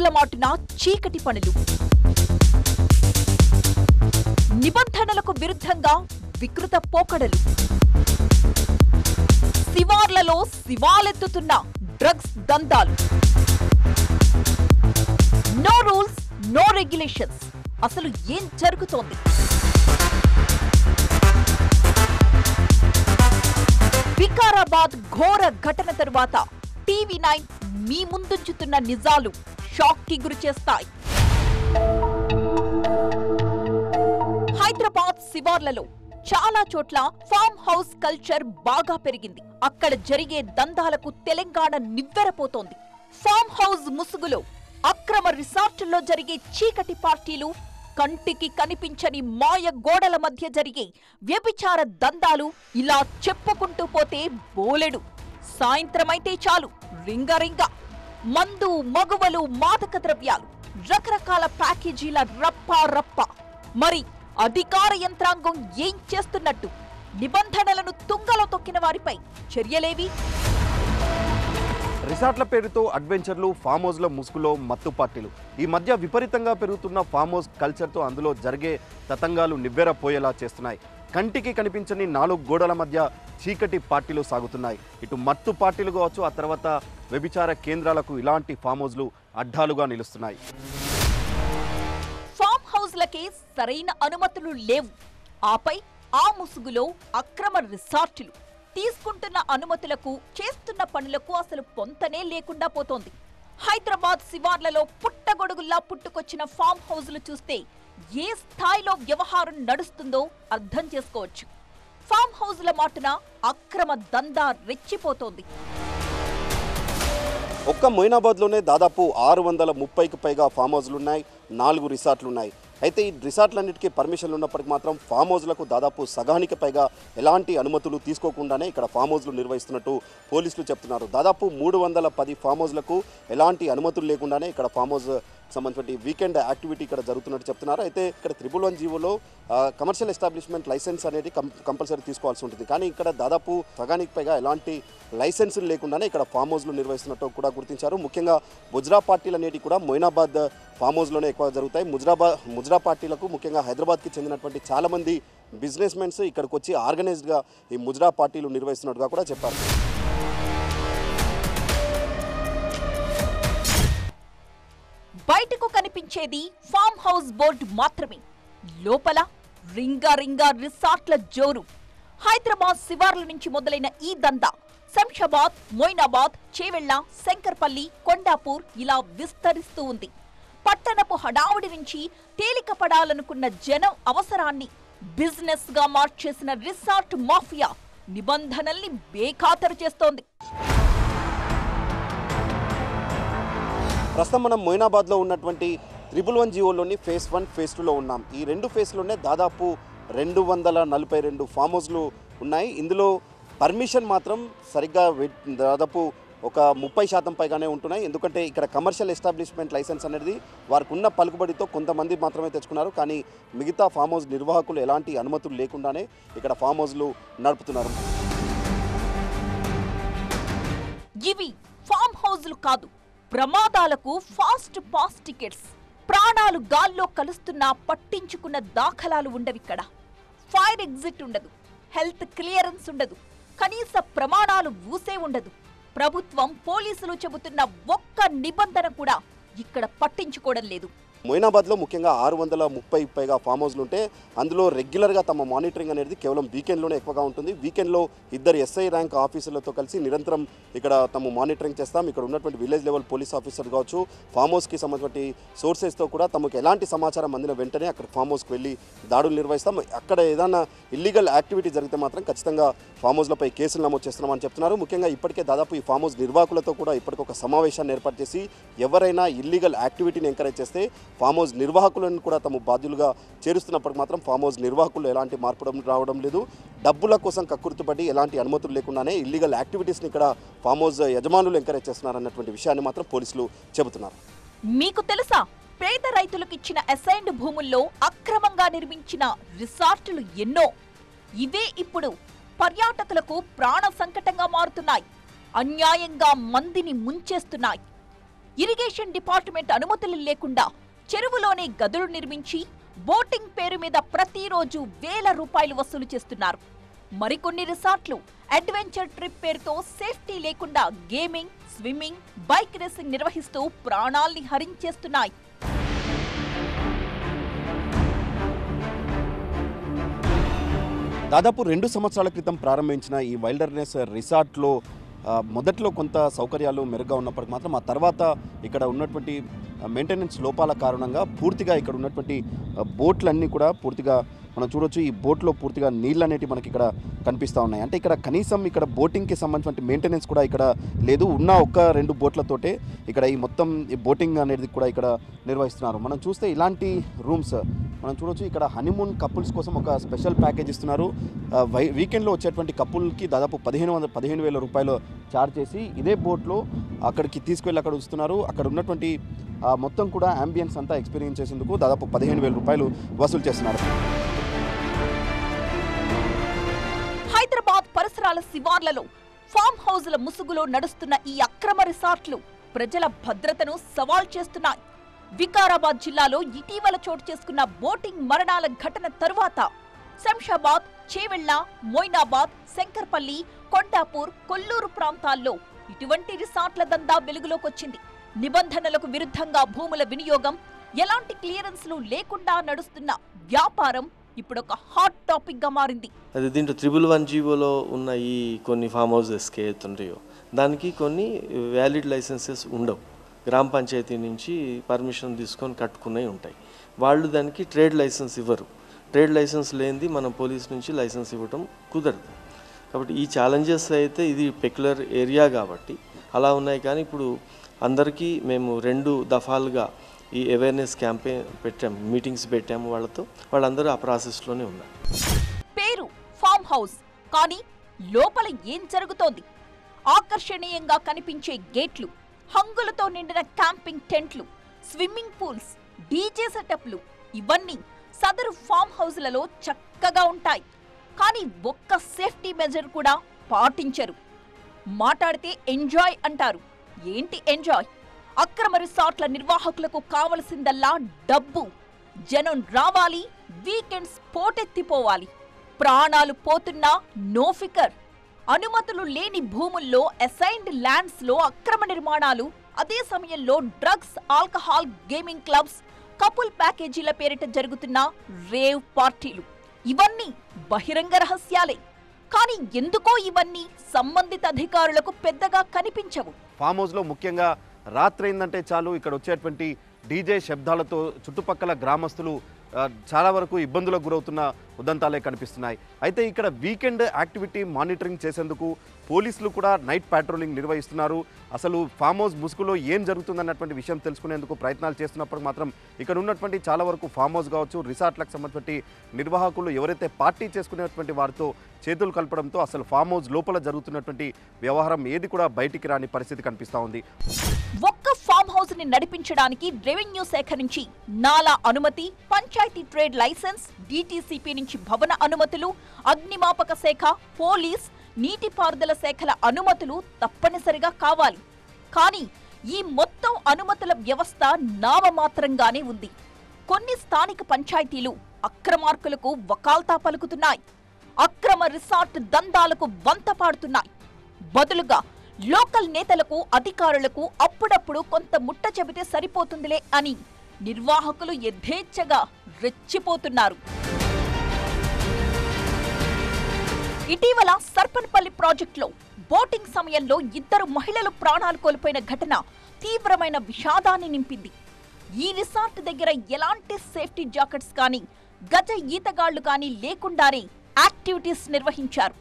హౌజ్ల మాటున చీకటి పనులు, నిబంధనలకు విరుద్ధంగా వికృత పోకడలు, శివార్లలో శివాలెత్తుతున్న డ్రగ్స్ దందాలు. No rules, no regulations. అసలు ఏం జరుగుతోంది? వికారాబాద్ ఘోర ఘటన తరువాత టీవీ9 మీ ముందుంచుతున్న నిజాలు షాక్ కి గురి చేస్తాయి. హైదరాబాద్ శివార్లలో చాలా చోట్ల ఫామ్ హౌస్ కల్చర్ బాగా పెరిగింది. అక్కడ జరిగే దందాలకు తెలంగాణ నివ్వెరపోతోంది. ఫామ్ హౌస్ ముసుగులో అక్రమ రిసార్టుల్లో జరిగే చీకటి పార్టీలు, కంటికి కనిపించని మాయ గోడల మధ్య జరిగే వ్యభిచార దందాలు, ఇలా చెప్పుకుంటూ పోతే బోలెడు. సాయంత్రమైతే చాలు రింగ మందు, మగువలు, మాదక ద్రవ్యాలు, రకరకాల ప్యాకేజీల రప్ప. మరి అధికార యంత్రాంగం ఏం చేస్తున్నట్టు? నిబంధనలను తుంగలో తొక్కిన వారిపై చర్యలేవి? రిసార్ట్ల పేరుతో అడ్వెంచర్లు, ఫామ్ హౌస్ల ముసుగులో మత్తు పార్టీలు. ఈ మధ్య విపరీతంగా పెరుగుతున్న ఫామ్ హౌస్ కల్చర్తో అందులో జరిగే తతంగాలు నివ్వెరపోయేలా చేస్తున్నాయి. కంటికి కనిపించని 4 గోడల మధ్య చీకటి పార్టీలు సాగుతున్నాయి. ఇటు మత్తు పార్టీలు కావచ్చు, ఆ తర్వాత వ్యభిచార కేంద్రాలకు ఇలాంటి ఫామ్ హౌస్లు అడ్డాలుగా నిలుస్తున్నాయి. ఫామ్ హౌస్లకే సరైన అనుమతులు లేవు. ఆపై ఆ ముసుగులో అక్రమ రిసార్టులు. తీసుకుంటున్న అనుమతులకు, చేస్తున్న పనులకు అసలు పొంతనే లేకుండా పోతోంది. హైదరాబాద్ శివార్లలో పుట్టగొడుగుల్లా పుట్టుకొచ్చిన ఫామ్ హౌస్లు చూస్తే ఏ స్థాయిలో వ్యవహారం నడుస్తుందో అర్థం చేసుకోవచ్చు. ఫామ్ హౌస్ల మాటున అక్రమ దందా రెచ్చిపోతోంది. ఒక్క మొయినాబాద్లోనే దాదాపు 630కి పైగా ఫామ్ హౌస్లున్నాయి, 4 రిసార్ట్లున్నాయి. అయితే ఈ రిసార్ట్లన్నిటికీ పర్మిషన్లు ఉన్నప్పటికీ మాత్రం ఫామ్ హౌస్లకు దాదాపు సగానికి పైగా ఎలాంటి అనుమతులు తీసుకోకుండానే ఇక్కడ ఫామ్ హౌస్లు నిర్వహిస్తున్నట్టు పోలీసులు చెప్తున్నారు. దాదాపు 310 ఫామ్ హౌస్లకు ఎలాంటి అనుమతులు లేకుండానే ఇక్కడ ఫామ్ హౌస్ సంబంధించిన వీకెండ్ యాక్టివిటీ ఇక్కడ జరుగుతున్నట్టు చెప్తున్నారు. అయితే ఇక్కడ 111 జీవోలో కమర్షియల్ ఎస్టాబ్లిష్మెంట్ లైసెన్స్ అనేది కంపల్సరీ తీసుకోవాల్సి ఉంటుంది. కానీ ఇక్కడ దాదాపు సగానికి పైగా ఎలాంటి లైసెన్సులు లేకుండానే ఇక్కడ ఫామ్ హౌస్లు నిర్వహిస్తున్నట్టు కూడా గుర్తించారు. ముఖ్యంగా ముజ్రా పార్టీలు అనేవి కూడా మొయినాబాద్ ఫామ్ హౌస్లోనే ఎక్కువ జరుగుతాయి. ముజ్రా పార్టీలకు ముఖ్యంగా హైదరాబాద్కి చెందినటువంటి చాలామంది బిజినెస్ మెన్స్ ఇక్కడికి వచ్చి ఆర్గనైజ్డ్గా ఈ ముజ్రా పార్టీలు నిర్వహిస్తున్నట్టుగా కూడా చెప్పారు. బయటకు కనిపించేది ఫామ్ హౌస్ బోర్డు మాత్రమే. లోపల రింగా రిసార్ట్ల జోరు. హైదరాబాద్ శివార్ల నుంచి మొదలైన ఈ దందా శంషాబాద్, మొయినాబాద్, చేవెళ్ల, శంకర్పల్లి, కొండాపూర్ ఇలా విస్తరిస్తూ ఉంది. పట్టణపు హడావుడి నుంచి తేలిక పడాలనుకున్న జనం అవసరాన్ని బిజినెస్ గా మార్చేసిన రిసార్ట్ మాఫియా నిబంధనల్ని బేఖాతరు చేస్తోంది. ప్రస్తుతం మనం మొయినాబాద్లో ఉన్నటువంటి 111 జీవోలోని ఫేజ్ 1, ఫేజ్ 2లో ఉన్నాం. ఈ 2 ఫేజ్లోనే దాదాపు 242 ఫామ్ హౌస్లు ఉన్నాయి. ఇందులో పర్మిషన్ మాత్రం సరిగ్గా దాదాపు ఒక 30% పైగానే ఉంటున్నాయి. ఎందుకంటే ఇక్కడ కమర్షియల్ ఎస్టాబ్లిష్మెంట్ లైసెన్స్ అనేది వారికి ఉన్న పలుకుబడితో కొంతమంది మాత్రమే తెచ్చుకున్నారు. కానీ మిగతా ఫామ్ హౌస్ నిర్వాహకులు ఎలాంటి అనుమతులు లేకుండానే ఇక్కడ ఫామ్ హౌస్లు నడుపుతున్నారు. ఇవి ఫామ్ హౌస్లు కాదు, ప్రమాదాలకు ఫాస్ట్ పాస్ టికెట్స్. ప్రాణాలు గాల్లో కలుస్తున్నా పట్టించుకున్న దాఖలాలు ఉండవిక్కడ. ఫైర్ ఎగ్జిట్ ఉండదు, హెల్త్ క్లియరెన్స్ ఉండదు, కనీస ప్రమాణాలు ఊసే ఉండదు. ప్రభుత్వం, పోలీసులు చెబుతున్న ఒక్క నిబంధన కూడా ఇక్కడ పట్టించుకోవడం లేదు. మొయినాబాద్లో ముఖ్యంగా 630 పైగా ఫామ్ హౌస్లు ఉంటే అందులో రెగ్యులర్గా తమ మానిటరింగ్ అనేది కేవలం వీకెండ్లోనే ఎక్కువగా ఉంటుంది. వీకెండ్లో 2 SI ర్యాంక్ ఆఫీసర్లతో కలిసి నిరంతరం ఇక్కడ తమ మానిటరింగ్ చేస్తాం. ఇక్కడ ఉన్నటువంటి విలేజ్ లెవెల్ పోలీస్ ఆఫీసర్ కావచ్చు, ఫామ్ హౌస్కి సంబంధించిన సోర్సెస్తో కూడా తమకు ఎలాంటి సమాచారం అందిన వెంటనే అక్కడ ఫామ్ హౌస్కి వెళ్ళి దాడులు నిర్వహిస్తాం. అక్కడ ఏదైనా ఇల్లీగల్ యాక్టివిటీ జరిగితే మాత్రం ఖచ్చితంగా ఫామ్ హౌస్లపై కేసులు నమోదు చేస్తున్నామని చెప్తున్నారు. ముఖ్యంగా ఇప్పటికే దాదాపు ఈ ఫామ్ హౌస్ నిర్వాహకులతో కూడా ఇప్పటికొక సమావేశాన్ని ఏర్పాటు చేసి ఎవరైనా ఇల్లీగల్ యాక్టివిటీని ఎంకరేజ్ చేస్తే ఫామ్ హౌస్ నిర్వాహకులను కూడా తమ బాధ్యులుగా చేరుస్తున్నప్పటికీ మాత్రం ఫామ్ హౌస్ నిర్వాహకులు ఎలాంటి మార్పు రావడం లేదు. డబ్బుల కోసం కక్కుర్తిపడి ఎలాంటి అనుమతులు లేకుండానే ఇల్లీగల్ యాక్టివిటీస్ని ఇక్కడ ఫామ్ హౌస్ యజమానులు ఎంకరేజ్ చేస్తున్నారన్నటువంటి విషయాన్ని మాత్రం పోలీసులు చెబుతున్నారు. మీకు తెలుసా, పేద రైతులకు ఇచ్చిన అసైన్డ్ భూముల్లో అక్రమంగా నిర్మించిన రిసార్టులు ఎన్నో. ఇవే ఇప్పుడు పర్యాటకులకు ప్రాణ సంకటంగా మారుతున్నాయి. అన్యాయంగా మందిని ముంచేస్తున్నాయి. ఇరిగేషన్ డిపార్ట్మెంట్ అనుమతులు లేకుండా చెరువులోనే గదులు నిర్మించి బోటింగ్ పేరు మీద ప్రతిరోజు వేల రూపాయలు వసూలు చేస్తున్నారు. మరికొన్ని రిసార్ట్లు అడ్వెంచర్ ట్రిప్ పేరుతో సేఫ్టీ లేకుండా గేమింగ్, స్విమ్మింగ్, బైక్ రేసింగ్ నిర్వహిస్తూ ప్రాణాల్ని హరించేస్తున్నాయి. దాదాపు 2 సంవత్సరాల క్రితం ప్రారంభించిన ఈ వైల్డర్నెస్ రిసార్ట్లో మొదట్లో కొంత సౌకర్యాలు మెరుగ్గా ఉన్నప్పటికీ మాత్రం ఆ తర్వాత ఇక్కడ ఉన్నటువంటి మెయింటెనెన్స్ లోపాల కారణంగా పూర్తిగా ఇక్కడ ఉన్నటువంటి బోట్లన్నీ కూడా పూర్తిగా మనం చూడొచ్చు. ఈ బోట్లో పూర్తిగా నీళ్ళు అనేవి మనకి ఇక్కడ కనిపిస్తూ ఉన్నాయి. అంటే ఇక్కడ కనీసం ఇక్కడ బోటింగ్కి సంబంధించిన మెయింటెనెన్స్ కూడా ఇక్కడ లేదు. ఉన్న 1-2 బోట్లతోటే ఇక్కడ ఈ మొత్తం ఈ బోటింగ్ అనేది కూడా ఇక్కడ నిర్వహిస్తున్నారు. మనం చూస్తే ఇలాంటి రూమ్స్ మనం చూడొచ్చు. ఇక్కడ హనీమూన్ కపుల్స్ కోసం ఒక స్పెషల్ ప్యాకేజ్ ఇస్తున్నారు. వీకెండ్లో వచ్చేటువంటి కపుల్కి దాదాపు 15,000 రూపాయలు ఛార్జ్ చేసి ఇదే బోట్లో అక్కడికి తీసుకువెళ్ళి అక్కడ ఉంచుతున్నారు. అక్కడ ఉన్నటువంటి మొత్తం కూడా అంబియన్స్ అంతా ఎక్స్పీరియన్స్ చేసేందుకు దాదాపు 15,000 రూపాయలు వసూలు చేస్తున్నారు. హైదరాబాద్ పరిసరాల శివార్లలో ఫామ్ హౌజ్ల ముసుగులో నడుస్తున్న ఈ అక్రమ రిసార్ట్లు ప్రజల భద్రతను సవాల్ చేస్తున్నాయి. వికారాబాద్ జిల్లాలో ఇటీవల చోటు చేసుకున్న బోటింగ్ మరణాల ఘటన తరువాత శంషాబాద్, చేవెళ్ల, మొయినాబాద్, శంకర్పల్లి, కొండాపూర్, కొల్లూరు ప్రాంతాల్లో ఇటువంటి రిసార్ట్ల దందా వెలుగులోకొచ్చింది. నిబంధనలకు విరుద్ధంగా భూముల వినియోగం, ఎలాంటి క్లియరెన్స్లు లేకుండా నడుస్తున్న వ్యాపారం ఇప్పుడొక హాట్ టాపిక్ గా మారింది. అది దీంట్లో 111 జీవోలో ఉన్న ఈ కొన్ని ఫామ్ హౌసెస్కి ఏతుంటాయో దానికి కొన్ని వ్యాలిడ్ లైసెన్సెస్ ఉండవు. గ్రామ పంచాయతీ నుంచి పర్మిషన్ తీసుకొని కట్టుకున్నవి ఉంటాయి. వాళ్ళు దానికి ట్రేడ్ లైసెన్స్ ఇవ్వరు. ట్రేడ్ లైసెన్స్ లేనిది మనం పోలీస్ నుంచి లైసెన్స్ ఇవ్వడం కుదరదు. కాబట్టి ఈ ఛాలెంజెస్ అయితే ఇది పెక్యులర్ ఏరియా కాబట్టి అలా ఉన్నాయి. కానీ ఇప్పుడు అందరికీ మేము 2 దఫాలుగా ఈ అవేర్నెస్ క్యాంపెయిన్ పెట్టాము, మీటింగ్స్ పెట్టాము వాళ్ళందరూ ఆ ప్రాసెస్లోనే ఉన్నారు. పేరు ఫామ్ హౌస్, కానీ లోపల ఏం జరుగుతోంది? ఆకర్షణీయంగా కనిపించే గేట్లు, హంగులతో నిండిన క్యాంపింగ్ టెంట్లు, స్విమ్మింగ్ పూల్స్, డీజే సెటప్లు ఇవన్నీ సదరు ఫామ్ హౌస్లలో చక్కగా ఉంటాయి. కానీ ఒక్క సేఫ్టీ మెజర్ కూడా పాటించరు. మాట్లాడితే ఎంజాయ్ అంటారు. ఏంటి ఎంజాయ్? అక్రమ రిసార్ట్ల నిర్వాహకులకు కావలసిందల్లా డబ్బు. జనం రావాలి, వీకెండ్స్ పోటెత్తిపోవాలి. ప్రాణాలు పోతున్నా నో ఫికర్. అనుమతులు లేని భూముల్లో అసైన్డ్ ల్యాండ్స్ లో అక్రమ నిర్మాణాలు, అదే సమయంలో drugs, alcohol, gaming clubs, couple ప్యాకేజీల పేరిట జరుగుతున్న రేవ్ పార్టీలు ఇవన్నీ బహిరంగ రహస్యాలే. కానీ ఎందుకో ఇవన్నీ సంబంధిత అధికారులకు పెద్దగా కనిపించవు. ఫామ్ హౌస్లో ముఖ్యంగా రాత్రి అయిందంటే చాలు ఇక్కడ వచ్చేటువంటి డీజే శబ్దాలతో చుట్టుపక్కల గ్రామస్తులు చాలా వరకు ఇబ్బందులకు గురవుతున్న ఉదంతాలే కనిపిస్తున్నాయి. అయితే ఇక్కడ వీకెండ్ యాక్టివిటీ మానిటరింగ్ చేసేందుకు పోలీసులు కూడా నైట్ పాట్రోలింగ్ నిర్వహిస్తున్నారు. అసలు ఫామ్ హౌస్ ముసుగులో ఏం జరుగుతుందన్నటువంటి విషయం తెలుసుకునేందుకు ప్రయత్నాలు చేస్తున్నప్పుడు మాత్రం ఇక్కడ ఉన్నటువంటి చాలా వరకు ఫామ్ హౌస్ కావచ్చు, రిసార్ట్లకు సంబంధించి నిర్వాహకులు ఎవరైతే పార్టీ చేసుకునేటువంటి వారితో చేతులు కలపడంతో అసలు ఫామ్ హౌస్ లోపల జరుగుతున్నటువంటి వ్యవహారం ఏది కూడా బయటికి రాని పరిస్థితి కనిపిస్తూ ఉంది. ఒక్క ఫామ్ హౌస్ ని నడిపించడానికి రెవెన్యూ శాఖ నుంచి నాలా అనుమతి, పంచాయతీ ట్రేడ్ లైసెన్స్, DTCP నుంచి భవన అనుమతులు, అగ్నిమాపక శాఖ, పోలీస్, నీటిపారుదల శాఖల అనుమతులు తప్పనిసరిగా కావాలి. కానీ ఈ మొత్తం అనుమతుల వ్యవస్థ నామమాత్రంగానే ఉంది. కొన్ని స్థానిక పంచాయతీలు అక్రమార్కులకు వకాల్తా పలుకుతున్నాయి. అక్రమ రిసార్ట్ దందాలకు వంత పాడుతున్నాయి. బదులుగా లోకల్ నేతలకు, అధికారులకు అప్పుడప్పుడు కొంత ముట్ట చెబితే సరిపోతుందిలే అని నిర్వాహకులు యథేచ్ఛగా రెచ్చిపోతున్నారు. ఇటీవల సర్పన్పల్లి ప్రాజెక్టులో బోటింగ్ సమయంలో 2 మహిళలు ప్రాణాలు కోల్పోయిన ఘటన తీవ్రమైన విషాదాన్ని నింపింది. ఈ రిసార్ట్ దగ్గర ఎలాంటి సేఫ్టీ జాకెట్స్ కానీ, గజ ఈతగాళ్లు కానీ లేకుండానే యాక్టివిటీస్ నిర్వహించారు.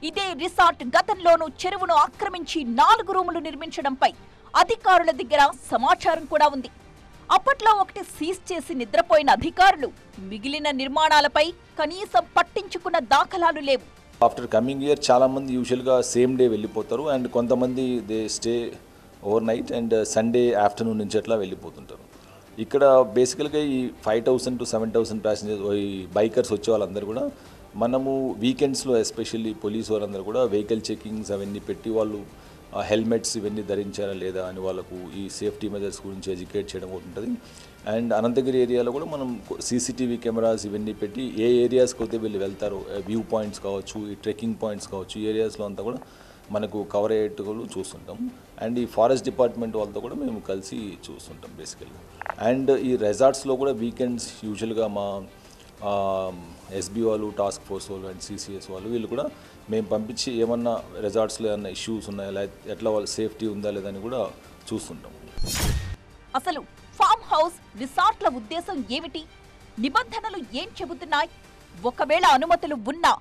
ఇదే రిసార్ట్ గతంలోనూ చెరువును ఆక్రమించి 4 రూములు నిర్మించడంపై అధికారుల దగ్గర సమాచారం కూడా ఉంది. అప్పట్లో ఒకటి సీజ్ చేసి నిద్రపోయిన అధికారులు మిగిలిన నిర్మాణాలపై కనీసం పట్టించుకున్న దాఖలాలు లేవు. ఆఫ్టర్ కమింగ్ ఇయర్ చాలామంది యూజువల్గా సేమ్ డే వెళ్ళిపోతారు అండ్ కొంతమంది they stay over night and Sunday afternoon నుంచి అట్లా వెళ్ళిపోతుంటారు. ఇక్కడ బేసికల్గా ఈ 5,000 to 7,000 ప్యాసింజర్స్ ఈ బైకర్స్ వచ్చే వాళ్ళందరూ కూడా మనము వీకెండ్స్లో ఎస్పెషల్లీ పోలీస్ వాళ్ళందరూ కూడా వెహికల్ చెకింగ్స్ అవన్నీ పెట్టి వాళ్ళు హెల్మెట్స్ ఇవన్నీ ధరించారా లేదా అని వాళ్ళకు ఈ సేఫ్టీ మెజర్స్ గురించి ఎడ్యుకేట్ చేయడం ఉంటుంది. అండ్ అనంతగిరి ఏరియాలో కూడా మనం సీసీటీవీ కెమెరాస్ ఇవన్నీ పెట్టి ఏ ఏరియాస్కి అయితే వీళ్ళు వెళ్తారో వ్యూ పాయింట్స్ కావచ్చు, ఈ ట్రెక్కింగ్ పాయింట్స్ కావచ్చు, ఈ ఏరియాస్లో అంతా కూడా మనకు కవర్ అయ్యేట్టుగా చూస్తుంటాం. అండ్ ఈ ఫారెస్ట్ డిపార్ట్మెంట్ వాళ్ళతో కూడా మేము కలిసి చూస్తుంటాం బేసికల్గా. అండ్ ఈ రెసార్ట్స్లో కూడా వీకెండ్స్ యూజువల్గా మా ఎస్బీ వాళ్ళు, టాస్క్ ఫోర్స్ వాళ్ళు అండ్ సిసిఎస్ వాళ్ళు వీళ్ళు కూడా మేము పంపించి ఏమన్నా రిసార్ట్స్లో ఏమన్నా ఇష్యూస్ ఉన్నాయా, లేదా ఎట్లా వాళ్ళ సేఫ్టీ ఉందా లేదని కూడా చూస్తుంటాం. అసలు ఫామ్ హౌస్ రిసార్ట్ల ఉద్దేశం ఏమిటి? నిబంధనలు ఏం చెబుతున్నాయి? ఒకవేళ అనుమతులు ఉన్నా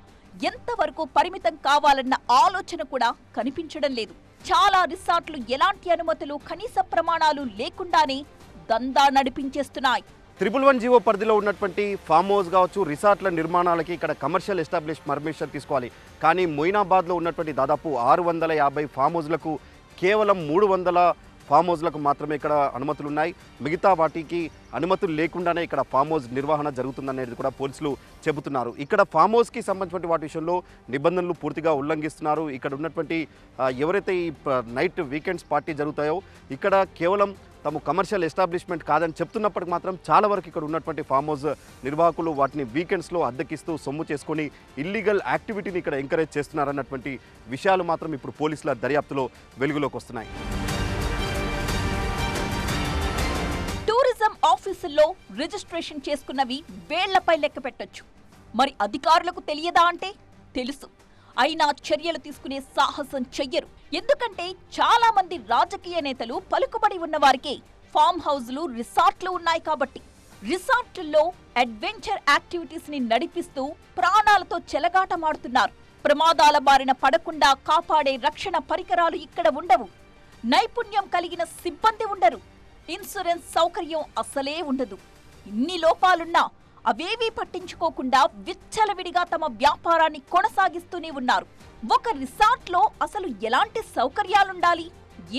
ఎంతవరకు పరిమితం కావాలన్న ఆలోచన కూడా కనిపించడం లేదు. చాలా రిసార్ట్లు ఎలాంటి అనుమతులు, కనీస ప్రమాణాలు లేకుండానే దందా నడిపించేస్తున్నాయి. 111 జీవో పరిధిలో ఉన్నటువంటి ఫామ్ హౌస్ కావచ్చు, రిసార్ట్ల నిర్మాణాలకి ఇక్కడ కమర్షియల్ ఎస్టాబ్లిష్ పర్మిషన్ తీసుకోవాలి. కానీ మొయినాబాద్లో ఉన్నటువంటి దాదాపు 650 ఫామ్ హౌస్లకు కేవలం 300 ఫామ్ హౌస్లకు మాత్రమే ఇక్కడ అనుమతులు ఉన్నాయి. మిగతా వాటికి అనుమతులు లేకుండానే ఇక్కడ ఫామ్ హౌస్ నిర్వహణ జరుగుతుందనేది కూడా పోలీసులు చెబుతున్నారు. ఇక్కడ ఫామ్ హౌస్కి సంబంధించిన వాటి విషయంలో నిబంధనలు పూర్తిగా ఉల్లంఘిస్తున్నారు. ఇక్కడ ఉన్నటువంటి ఎవరైతే ఈ నైట్ వీకెండ్స్ పార్టీ జరుగుతాయో ఇక్కడ కేవలం తమ కమర్షియల్ ఎస్టాబ్లిష్మెంట్ కాదని చెప్తున్నప్పటికి మాత్రం చాలా వరకు ఇక్కడ ఉన్నటువంటి ఫామ్ హౌస్ నిర్వాహకులు వాటిని వీకెండ్స్లో అద్దెకిస్తూ సొమ్ము చేసుకొని ఇల్లీగల్ యాక్టివిటీని ఇక్కడ ఎంకరేజ్ చేస్తున్నారన్నటువంటి విషయాలు మాత్రం ఇప్పుడు పోలీసుల దర్యాప్తులో వెలుగులోకి వస్తున్నాయి. టూరిజం ఆఫీసుల్లో రిజిస్ట్రేషన్ చేసుకున్నవి వేళ్లపై లెక్క పెట్టొచ్చు. మరి అధికారులకు తెలియదా అంటే తెలుసు. అయినా చర్యలు తీసుకునే సాహసం చెయ్యరు. ఎందుకంటే చాలా మంది రాజకీయ నేతలు, పలుకుబడి ఉన్న వారికే ఫామ్ హౌస్లు, రిసార్ట్లు ఉన్నాయి కాబట్టి. రిసార్టుల్లో అడ్వెంచర్ యాక్టివిటీస్ ని నడిపిస్తూ ప్రాణాలతో చెలగాటమాడుతున్నారు. ప్రమాదాల బారిన పడకుండా కాపాడే రక్షణ పరికరాలు ఇక్కడ ఉండవు. నైపుణ్యం కలిగిన సిబ్బంది ఉండరు. ఇన్సూరెన్స్ సౌకర్యం అసలే ఉండదు. ఇన్ని లోపాలున్నా అవేవీ పట్టించుకోకుండా విచ్చలవిడిగా తమ వ్యాపారాన్ని కొనసాగిస్తూనే ఉన్నారు. ఒక రిసార్ట్లో అసలు ఎలాంటి సౌకర్యాలుండాలి,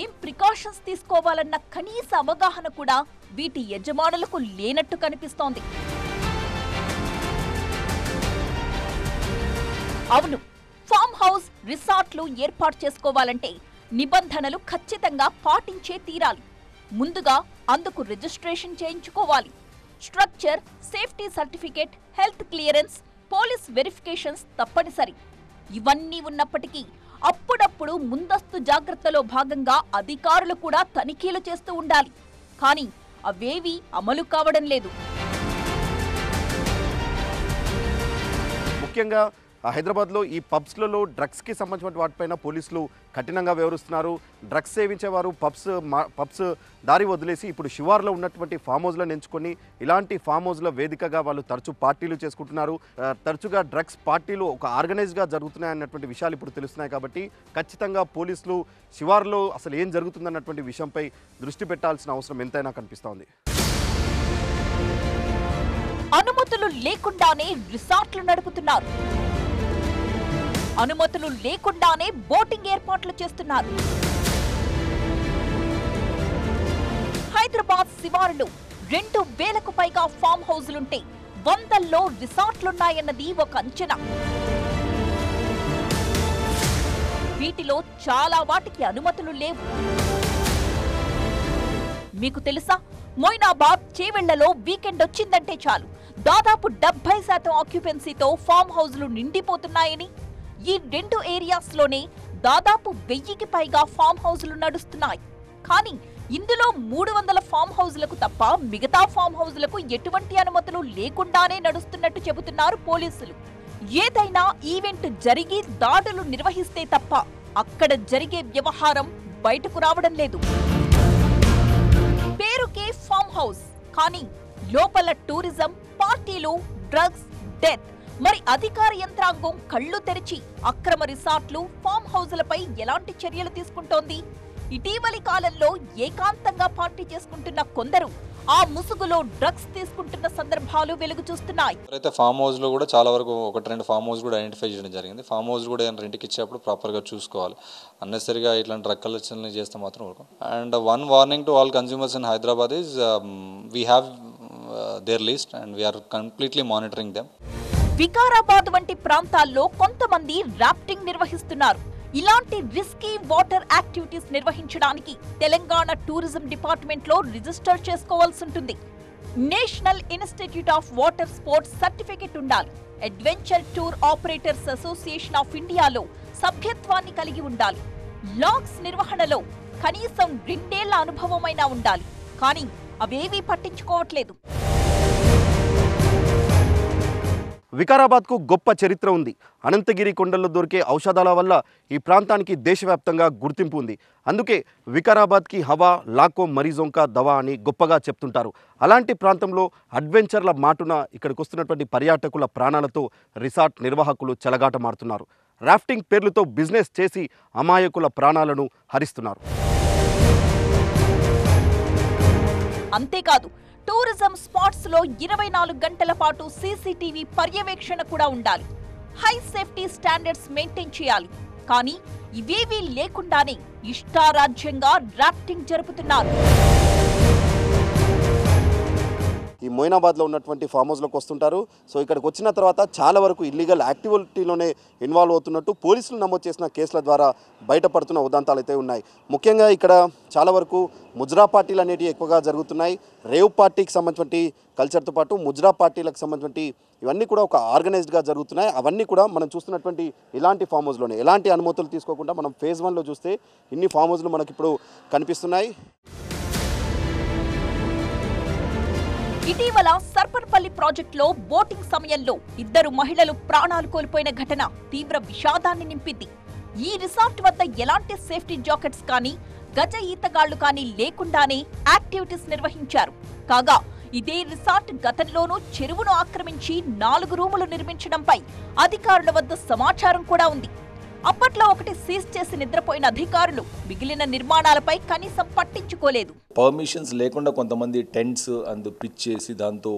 ఏం ప్రికాషన్స్ తీసుకోవాలన్న కనీస అవగాహన కూడా వీటి యజమానులకు లేనట్టు కనిపిస్తోంది. అవును, ఫామ్ హౌస్, రిసార్ట్లు ఏర్పాటు చేసుకోవాలంటే నిబంధనలు ఖచ్చితంగా పాటించే తీరాలి. ముందుగా అందుకు రిజిస్ట్రేషన్ చేయించుకోవాలి. Structure, safety certificate, health clearance, police verifications తప్పనిసరి. ఇవన్నీ ఉన్నప్పటికీ అప్పుడప్పుడు ముందస్తు జాగ్రత్తలో భాగంగా అధికారులు కూడా తనిఖీలు చేస్తూ ఉండాలి. కానీ అవేవీ అమలు కావడం లేదు. ముఖ్యంగా హైదరాబాద్లో ఈ పబ్స్లలో డ్రగ్స్కి సంబంధించిన వాటిపైన పోలీసులు కఠినంగా వ్యవహరిస్తున్నారు. డ్రగ్స్ సేవించేవారు పబ్స్ దారి వదిలేసి ఇప్పుడు శివార్లో ఉన్నటువంటి ఫామ్ హౌస్లను ఎంచుకొని ఇలాంటి ఫామ్ హౌస్ల వేదికగా వాళ్ళు తరచూ పార్టీలు చేసుకుంటున్నారు. తరచుగా డ్రగ్స్ పార్టీలు ఒక ఆర్గనైజ్గా జరుగుతున్నాయి అన్నటువంటి విషయాలు ఇప్పుడు తెలుస్తున్నాయి. కాబట్టి ఖచ్చితంగా పోలీసులు శివార్లో అసలు ఏం జరుగుతుందన్నటువంటి విషయంపై దృష్టి పెట్టాల్సిన అవసరం ఎంతైనా కనిపిస్తోంది. అనుమతులు లేకుండానే రిసార్ట్లు నడుపుతున్నారు. అనుమతులు లేకుండానే బోటింగ్ ఏర్పాట్లు చేస్తున్నారు. హైదరాబాద్ శివారులో 2000కు పైగా ఫామ్ హౌస్లుంటే 100ల్లో రిసార్ట్లున్నాయన్నది ఒక అంచనా. వీటిలో చాలా వాటికి అనుమతులు లేవు. మీకు తెలుసా, మొయినాబాద్, చేవెళ్లలో వీకెండ్ వచ్చిందంటే చాలు దాదాపు 70% ఆక్యుపెన్సీతో ఫామ్ హౌస్లు నిండిపోతున్నాయని. ఈ 2 ఏరియాస్లోనే దాదాపు 1000కి పైగా ఫామ్ హౌస్లు నడుస్తున్నాయి. కానీ ఇందులో 300 ఫామ్ హౌస్లకు తప్ప మిగతా ఫామ్ హౌస్లకు ఎటువంటి అనుమతులు లేకుండానే నడుస్తున్నట్టు చెబుతున్నారు పోలీసులు. ఏదైనా ఈవెంట్ జరిగి దాడులు నిర్వహిస్తే తప్ప అక్కడ జరిగే వ్యవహారం బయటకు రావడం లేదు. పేరుకే ఫామ్ హౌస్, కానీ లోపల టూరిజం, పార్టీలు, డ్రగ్స్, డెత్. మరి అధికార యంత్రాంగం కళ్ళు తెరిచి అక్రమ రిసార్ట్లు, ఫామ్ హౌస్లపై ఎలాంటి చర్యలు తీసుకుంటోంది? ఇటీవలి కాలంలో ఏకాంతంగా పార్టీ చేసుకుంటున్న కొందరు ఆ ముసుగులో డ్రగ్స్ తీసుకుంటున్న సందర్భాలు వెలుగు చూస్తున్నాయి. అయితే ఫామ్ హౌస్ లో కూడా చాలా వరకు 1-2 ఫామ్ హౌస్ కూడా ఐడెంటిఫై చేయడం జరిగింది. ఫామ్ హౌస్ కూడా రెంట్కి ఇచ్చేప్పుడు ప్రాపర్ గా చూసుకోవాలి. అన్నెసరిగా ఇట్లాంటి డ్రగ్ కలెక్షన్ చేస్తే మాత్రం ఊరుకోం. And one warning to all consumers in Hyderabad is we have there list and we are completely monitoring them. Vikarabad వంటి ప్రాంతాల్లో కొంతమంది రాఫ్టింగ్ నిర్వహిస్తున్నారు. ఇలాంటి రిస్కీ వాటర్ యాక్టివిటీస్ నిర్వహించడానికి తెలంగాణ టూరిజం డిపార్ట్మెంట్లో రిజిస్టర్ చేసుకోవాల్సి ఉంటుంది. National institute of water sports certificate ఉండాలి. Adventure tour operators association of ఇండియాలో సభ్యత్వాన్ని కలిగి ఉండాలి. లాగ్స్ నిర్వహణలో కనీసం 2 ఏళ్ల అనుభవమైనా ఉండాలి. కానీ అవేవీ పట్టించుకోవట్లేదు. వికారాబాద్కు గొప్ప చరిత్ర ఉంది. అనంతగిరి కొండల్లో దొరికే ఔషధాల వల్ల ఈ ప్రాంతానికి దేశవ్యాప్తంగా గుర్తింపు ఉంది. అందుకే వికారాబాద్కి హవా లాకో మరీజోంకా దవా అని గొప్పగా చెప్తుంటారు. అలాంటి ప్రాంతంలో అడ్వెంచర్ల మాటున ఇక్కడికి వస్తున్నటువంటి పర్యాటకుల ప్రాణాలతో రిసార్ట్ నిర్వాహకులు చెలగాటమాడుతున్నారు. రాఫ్టింగ్ పేర్లతో బిజినెస్ చేసి అమాయకుల ప్రాణాలను హరిస్తున్నారు. అంతేకాదు, టూరిజం స్పాట్స్ లో 24 గంటల పాటు సీసీటీవీ పర్యవేక్షణ కూడా ఉండాలి. హై సేఫ్టీ స్టాండర్డ్స్ మెయింటైన్ చేయాలి. కానీ ఇవేవీ లేకుండానే ఇష్టారాజ్యంగా రాఫ్టింగ్ జరుపుతున్నారు. ఈ మొయినాబాద్లో ఉన్నటువంటి ఫామ్ హౌస్లోకి వస్తుంటారు. సో ఇక్కడికి వచ్చిన తర్వాత చాలా వరకు ఇల్లీగల్ యాక్టివిటీలోనే ఇన్వాల్వ్ అవుతున్నట్టు పోలీసులు నమోదు చేసిన కేసుల ద్వారా బయటపడుతున్న ఉదంతాలు అయితే ఉన్నాయి. ముఖ్యంగా ఇక్కడ చాలా వరకు ముజ్రా పార్టీలు అనేటివి ఎక్కువగా జరుగుతున్నాయి. రేవ్ పార్టీకి సంబంధించిన కల్చర్తో పాటు ముజ్రా పార్టీలకు సంబంధించి ఇవన్నీ కూడా ఒక ఆర్గనైజ్డ్గా జరుగుతున్నాయి. అవన్నీ కూడా మనం చూస్తున్నటువంటి ఇలాంటి ఫామ్ హౌస్లోనే ఎలాంటి అనుమతులు తీసుకోకుండా మనం ఫేజ్ 1లో చూస్తే ఇన్ని ఫామ్ హౌస్లు మనకి ఇప్పుడు కనిపిస్తున్నాయి. ఇటీవల సర్పర్పల్లి ప్రాజెక్టులో బోటింగ్ సమయంలో 2 మహిళలు ప్రాణాలు కోల్పోయిన ఘటన తీవ్ర విషాదాన్ని నింపింది. ఈ రిసార్ట్ వద్ద ఎలాంటి సేఫ్టీ జాకెట్స్ కానీ గజ ఈతగాళ్లు కానీ లేకుండానే యాక్టివిటీస్ నిర్వహించారు. కాగా ఇదే రిసార్ట్ గతంలోనూ చెరువును ఆక్రమించి 4 రూములు నిర్మించడంపై అధికారుల వద్ద సమాచారం కూడా ఉంది. అప్పట్లో ఒకటి సీజ్ చేసి నిద్రపోయిన అధికారులు మిగిలిన నిర్మాణాలపై కనీసం పట్టించుకోలేదు. పర్మిషన్స్ లేకుండా కొంతమంది టెంట్స్ పిచ్ చేసి దాంతో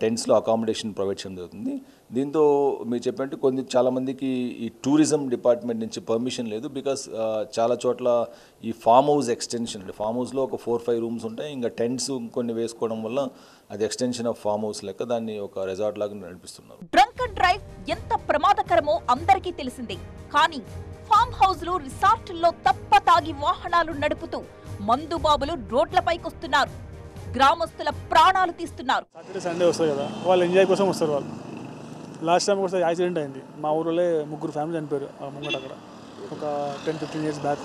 టెంట్స్లో అకామిడేషన్ ప్రొవైడ్ చేయడం జరుగుతుంది. దీంతో మీరు చెప్పినట్టు చాలామందికి ఈ టూరిజం డిపార్ట్మెంట్ నుంచి పర్మిషన్ లేదు. బికాస్ చాలా చోట్ల ఈ ఫామ్ హౌస్ ఎక్స్టెన్షన్ అంటే ఫామ్ హౌస్లో ఒక 4-5 రూమ్స్ ఉంటాయి. ఇంకా టెంట్స్ కొన్ని వేసుకోవడం వల్ల అది ఎక్స్టెన్షన్ ఆఫ్ ఫామ్ హౌస్ లెక్క దాన్ని ఒక రిసార్ట్ లాగా నడిపిస్తున్నారు. డ్రంక్ అండ్ డ్రైవ్ ఎంత ప్రమాదకరమో అందరికీ తెలిసిందే. కానీ ఫామ్ హౌస్లు రిసార్టుల్లో తప్ప తాగి వాహనాలు నడుపుతూ మందుబాబులు రోడ్లపైకొస్తున్నారు. గ్రామస్తుల ప్రాణాలు తీస్తున్నారు. సాటర్డే సండే వస్తారు కదా, వాళ్ళు ఎంజాయ్ కోసం వస్తారు. వాళ్ళు లాస్ట్ టైం ఒకసారి యాక్సిడెంట్ అయింది. మా ఊరిలో 3 ఫ్యామిలీ చనిపోయారు ముంగట అక్కడ ఒక 10-15 years back.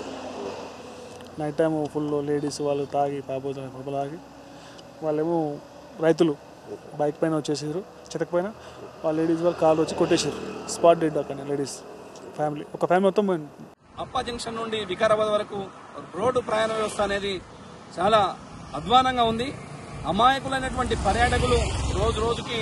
Night time full ladies వాళ్ళు తాగి తాగి వాళ్ళేమో రైతులు బైక్ పైన వచ్చేసారు. చితక పైన వాళ్ళ లేడీస్ వాళ్ళు కాళ్ళు వచ్చి కొట్టేసారు. స్పాట్ డెడ్ అక్కడ లేడీస్ ఫ్యామిలీ ఒక ఫ్యామిలీ మొత్తం పోయింది. అప్పా జంక్షన్ నుండి వికారాబాద్ వరకు రోడ్డు ప్రయాణ వ్యవస్థ అనేది చాలా అధ్వానంగా ఉంది. అమాయకులైనటువంటి పర్యాటకులు రోజు రోజుకి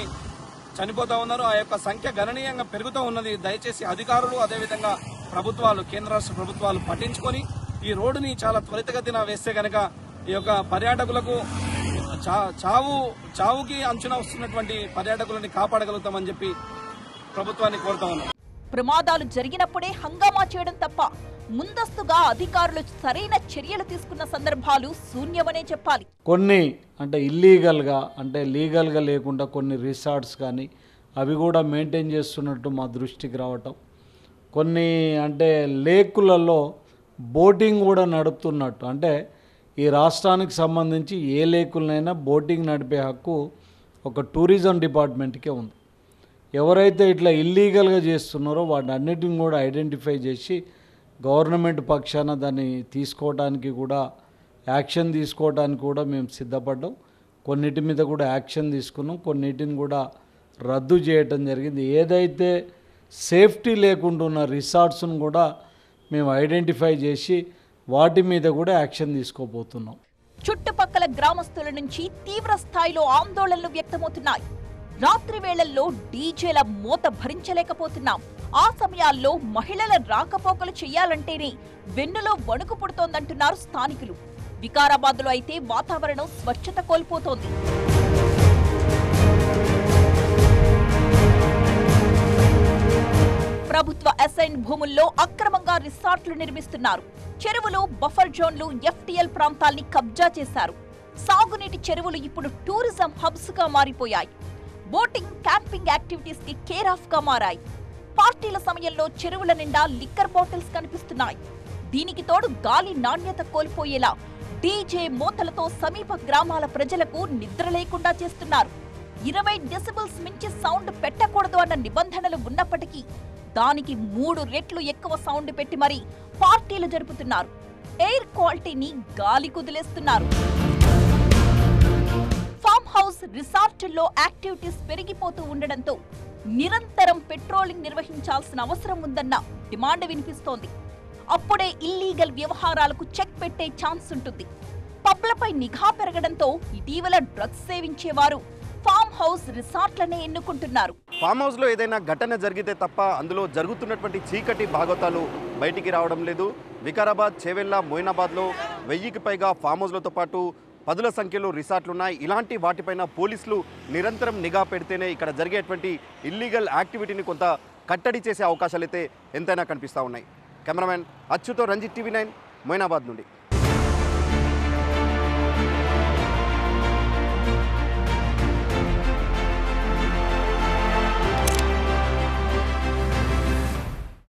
చనిపోతూ ఉన్నారు. ఆ యొక్క సంఖ్య గణనీయంగా పెరుగుతూ ఉన్నది. దయచేసి అధికారులు అదేవిధంగా ప్రభుత్వాలు కేంద్ర రాష్ట్ర ప్రభుత్వాలు పట్టించుకొని ఈ రోడ్డుని చాలా త్వరితగతిన వేస్తే కనుక ఈ యొక్క పర్యాటకులకు చావుకి అంచున వస్తున్నటువంటి పర్యాటకులని కాపాడగలుగుతామని చెప్పి ప్రభుత్వాన్ని కోరుతా ఉన్నాం. ప్రమాదాలు జరిగినప్పుడే హంగామా చేయడం తప్ప ముందస్తుగా అధికారులు సరైన చర్యలు తీసుకున్న సందర్భాలు శూన్యమనే చెప్పాలి. కొన్ని అంటే ఇల్లీగల్గా అంటే లీగల్గా లేకుండా కొన్ని రిసార్ట్స్ కానీ అవి కూడా మెయింటైన్ చేస్తున్నట్టు మా దృష్టికి రావటం, కొన్ని అంటే లేకులలో బోటింగ్ కూడా నడుపుతున్నట్టు, అంటే ఈ రాష్ట్రానికి సంబంధించి ఏ లేకులనైనా బోటింగ్ నడిపే హక్కు ఒక టూరిజం డిపార్ట్మెంట్కే ఉంది. ఎవరైతే ఇట్లా ఇల్లీగల్గా చేస్తున్నారో వాటి అన్నిటిని కూడా ఐడెంటిఫై చేసి గవర్నమెంట్ పక్షాన దాన్ని తీసుకోవడానికి కూడా యాక్షన్ తీసుకోవడానికి కూడా మేము సిద్ధపడ్డాం. కొన్నిటి మీద కూడా యాక్షన్ తీసుకున్నాం, కొన్నిటిని కూడా రద్దు చేయటం జరిగింది. ఏదైతే సేఫ్టీ లేకుండా ఉన్న రిసార్ట్స్ను కూడా మేము ఐడెంటిఫై చేసి వాటి మీద కూడా యాక్షన్ తీసుకోబోతున్నాం. చుట్టుపక్కల గ్రామస్తుల నుంచి తీవ్ర స్థాయిలో ఆందోళనలు వ్యక్తమవుతున్నాయి. రాత్రి వేళల్లో డీజేల మోత భరించలేకపోతున్నాం. ఆ సమయాల్లో మహిళల రాకపోకలు చేయాలంటేనే వెన్నులో వణుకు పుడుతోందంటున్నారు స్థానికులు. వికారాబాద్లో అయితే వాతావరణం స్వచ్ఛత కోల్పోతోంది. ప్రభుత్వ అసైన్ భూముల్లో అక్రమంగా రిసార్ట్లు నిర్మిస్తున్నారు. చెరువులు, బఫర్ జోన్లు, ఎఫ్టీఎల్ ప్రాంతాల్ని కబ్జా చేశారు. సాగునీటి చెరువులు ఇప్పుడు టూరిజం హబ్స్ గా మారిపోయాయి. బోటింగ్, క్యాంపింగ్ యాక్టివిటీస్ కి కేర్ ఆఫ్ గా మారాయి. పార్టీల సమయంలో చెరువుల నిండా లిక్కర్ బాటిల్స్ కనిపిస్తున్నాయి. దీనికి తోడు గాలి నాణ్యత కోల్పోయేలా డీజే మోతలతో సమీప గ్రామాల ప్రజలకు నిద్ర లేకుండా చేస్తున్నారు. 20 డెసిబుల్స్ మించి సౌండ్ పెట్టకూడదు అన్న నిబంధనలు ఉన్నప్పటికీ దానికి 3 రెట్లు ఎక్కువ సౌండ్ పెట్టి మరీ పార్టీలు జరుపుతున్నారు. ఎయిర్ క్వాలిటీని గాలి కుదిలేస్తున్నారు. ఫామ్ హౌస్ రిసార్టుల్లో యాక్టివిటీస్ పెరిగిపోతూ ఉండడంతో నిరంతరం పెట్రోలింగ్ నిర్వహించాల్సిన అవసరం ఉందన్న డిమాండ్ వినిపిస్తోంది. అప్పుడే ఇల్లీగల్ వ్యవహారాలకు చెక్ పెట్టే ఛాన్స్ ఉంటుంది. పబ్లపై నిఘా పెరగడంతో ఇటీవల డ్రగ్స్ సేవించేవారు ఫామ్ హౌస్ రిసార్ట్లనే ఎన్నుకుంటున్నారు. ఫామ్ హౌస్లో ఏదైనా ఘటన జరిగితే తప్ప అందులో జరుగుతున్నటువంటి చీకటి భాగవతాలు బయటికి రావడం లేదు. వికారాబాద్, చేవెళ్ళ, మొయినాబాద్లో 1000కి పైగా ఫామ్ హౌస్లతో పాటు పదుల సంఖ్యలో రిసార్ట్లు ఉన్నాయి. ఇలాంటి వాటిపైన పోలీసులు నిరంతరం నిఘా పెడితేనే ఇక్కడ జరిగేటువంటి ఇల్లీగల్ యాక్టివిటీని కొంత కట్టడి చేసే అవకాశాలు అయితే ఎంతైనా కనిపిస్తూ ఉన్నాయి. కెమెరామెన్ అచ్యుతో, రంజిత్, TV9, మొయినాబాద్ నుండి.